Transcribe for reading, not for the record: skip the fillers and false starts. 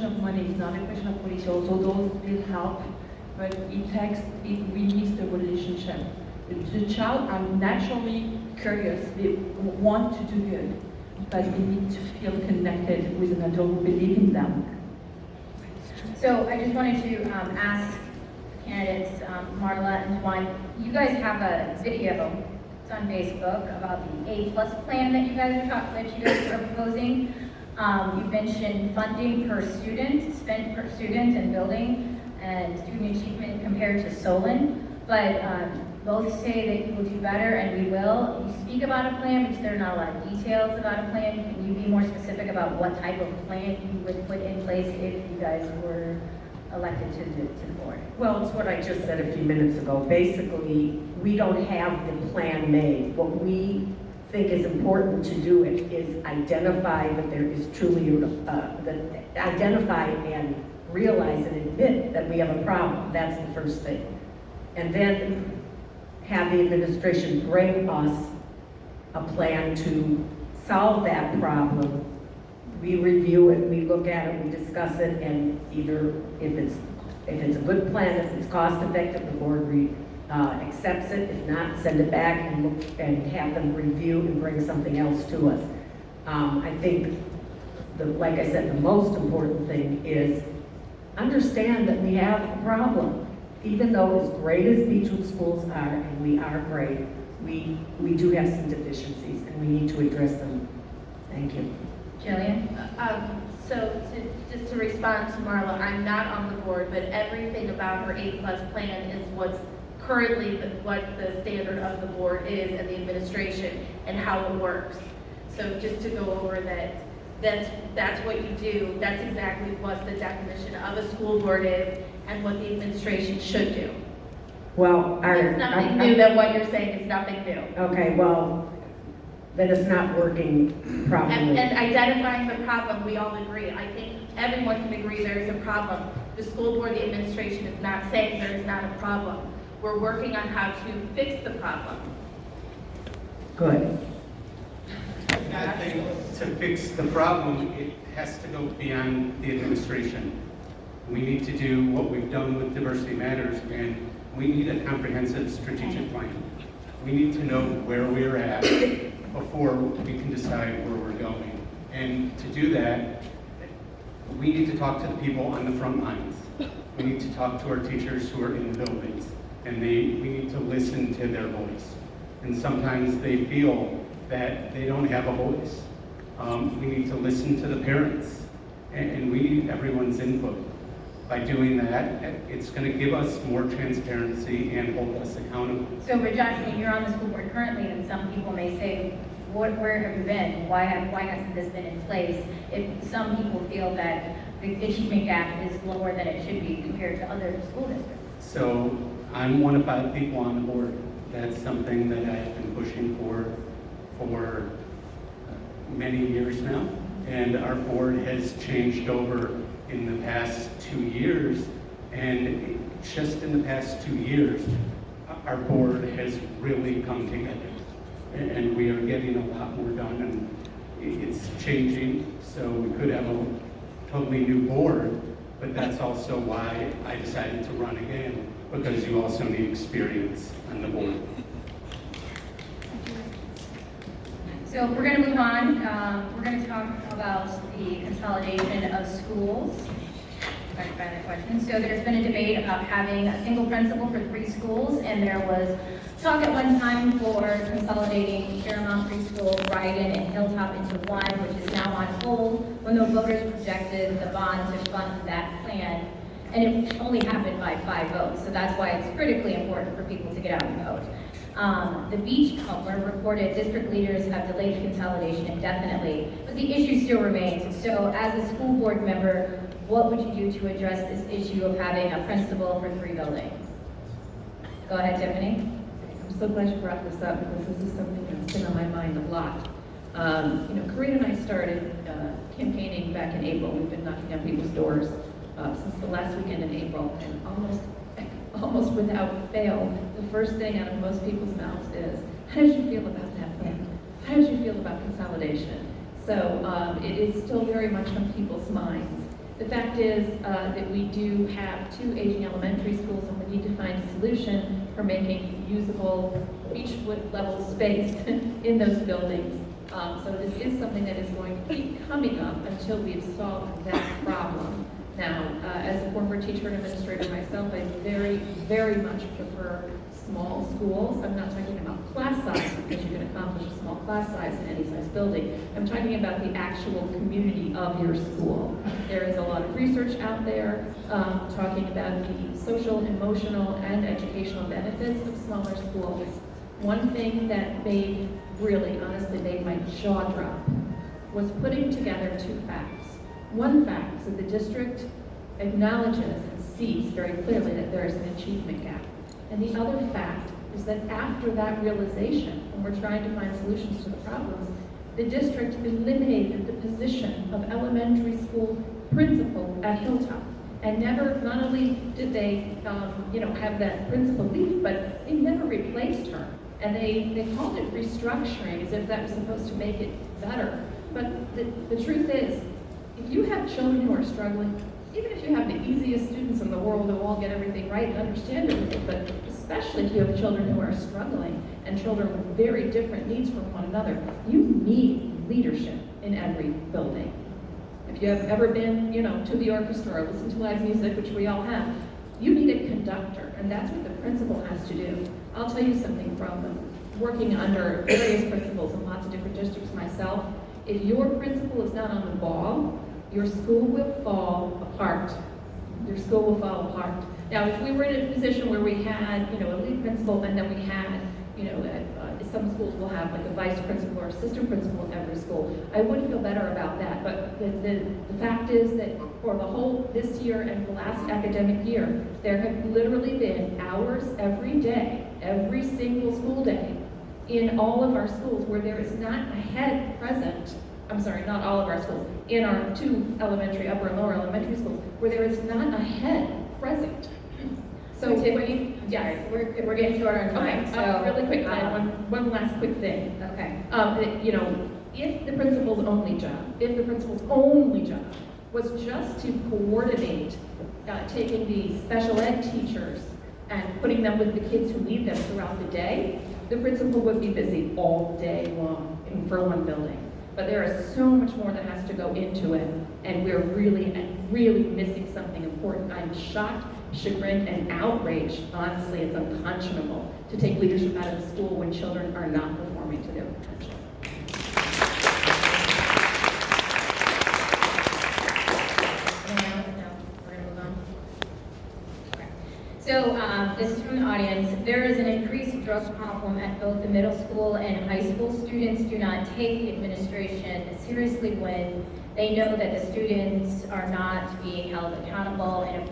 of money, it's not a question of policy, although those will help, but it needs the relationship. The child are naturally curious, they want to do good, but they need to feel connected with an adult who believes in them. So I just wanted to ask candidates, Marla and Juan, you guys have a video, it's on Facebook, about the A+ plan that you guys are proposing. You mentioned funding per student, spent per student and building, and student achievement compared to Solon, but both say that you will do better, and we will. You speak about a plan, but there are not a lot of details about a plan. Can you be more specific about what type of plan you would put in place if you guys were elected to the board? Well, it's what I just said a few minutes ago. Basically, we don't have the plan made. What we think is important to do it is identify that there is truly, identify and realize and admit that we have a problem. That's the first thing. And then have the administration bring us a plan to solve that problem. We review it, we look at it, we discuss it, and either if it's a good plan, if it's cost effective, the board accepts it. If not, send it back and look and have them review and bring something else to us. I think, like I said, the most important thing is understand that we have a problem. Even though as great as Beachwood schools are, and we are great, we do have some deficiencies, and we need to address them. Thank you. Jillian? Just to respond to Marla, I'm not on the board, but everything about her A+ plan is what's currently what the standard of the board is and the administration and how it works. So just to go over that's what you do. That's exactly what the definition of a school board is and what the administration should do. Well, it's nothing new. That what you're saying is nothing new. Okay, well, then it's not working properly. And identifying the problem, we all agree. I think everyone can agree there is a problem. The school board, the administration is not saying there is not a problem. We're working on how to fix the problem. Good. I think to fix the problem, it has to go beyond the administration. We need to do what we've done with Diversity Matters, and we need a comprehensive strategic plan. We need to know where we're at before we can decide where we're going. And to do that, we need to talk to the people on the front lines. We need to talk to our teachers who are in the buildings, and we need to listen to their voice. And sometimes they feel that they don't have a voice. We need to listen to the parents, and we need everyone's input. By doing that, it's going to give us more transparency and hold us accountable. So, Rajashni, you're on the school board currently, and some people may say, where have you been? Why hasn't this been in place? If some people feel that the achievement gap is lower than it should be compared to other school districts. So, I'm one of 5 people on the board. That's something that I've been pushing for many years now, and our board has changed over in the past 2 years, and just in the past 2 years, our board has really come together, and we are getting a lot more done, and it's changing, so we could have a totally new board, but that's also why I decided to run again, because you also need experience on the board. So we're going to move on. We're going to talk about the consolidation of schools. If I can find that question. So there's been a debate about having a single principal for 3 schools, and there was talk at one time for consolidating Fairmount Preschool, Brighton, and Hilltop into one, which is now on hold when the voters projected the bond to fund that plan. And it only happened by 5 votes, so that's why it's critically important for people to get out and vote. The Beachwood reported district leaders have delayed the consolidation indefinitely, but the issue still remains. So as a school board member, what would you do to address this issue of having a principal for 3 buildings? Go ahead, Tiffany. I'm so glad you brought this up because this is something that's been on my mind a lot. Karina and I started campaigning back in April. We've been knocking on people's doors since the last weekend in April, and almost without fail, the first thing out of most people's mouths is, how did you feel about that plan? How did you feel about consolidation? So it is still very much on people's minds. The fact is that we do have 2 aging elementary schools, and we need to find a solution for making usable Beachwood level space in those buildings. So this is something that is going to keep coming up until we've solved that problem. Now, as a former teacher and administrator myself, I very, very much prefer small schools. I'm not talking about class size, because you can accomplish a small class size in any size building. I'm talking about the actual community of your school. There is a lot of research out there talking about the social, emotional, and educational benefits of smaller schools. One thing that really honestly made my jaw drop was putting together 2 facts. One fact is that the district acknowledges and sees very clearly that there is an achievement gap. And the other fact is that after that realization, when we're trying to find solutions to the problems, the district eliminated the position of elementary school principal at Hilltop. And not only did they, have that principal leave, but they never replaced her. And they called it restructuring as if that was supposed to make it better. But the truth is, if you have children who are struggling, even if you have the easiest students in the world who all get everything right and understand everything, but especially if you have children who are struggling and children with very different needs from one another, you need leadership in every building. If you have ever been, to the orchestra or listened to live music, which we all have, you need a conductor, and that's what the principal has to do. I'll tell you something from working under various principals in lots of different districts myself. If your principal is not on the ball, your school will fall apart. Your school will fall apart. Now, if we were in a position where we had, a lead principal, and then we had, some schools will have like a vice principal or assistant principal in every school, I would feel better about that. But the fact is that for the whole this year and the last academic year, there have literally been hours every day, every single school day, in all of our schools where there is not a head present. I'm sorry, not all of our schools, in our 2 elementary, upper and lower elementary schools, where there is not a head present. So Tiffany, yes, we're getting short on time, Okay, so. really quick, one last quick thing. Okay. If the principal's only job was just to coordinate taking the special ed teachers and putting them with the kids who need them throughout the day, the principal would be busy all day long for one building. But there is so much more that has to go into it, and we're really missing something important. I'm shocked, chagrined, and outraged. Honestly, it's unconscionable to take leadership out of the school when children are not performing to their potential. No, we're gonna move on. Okay. So, this is from the audience. There is an increased drug problem at both the middle school and high school. Students do not take the administration seriously when they know that the students are not being held accountable, and if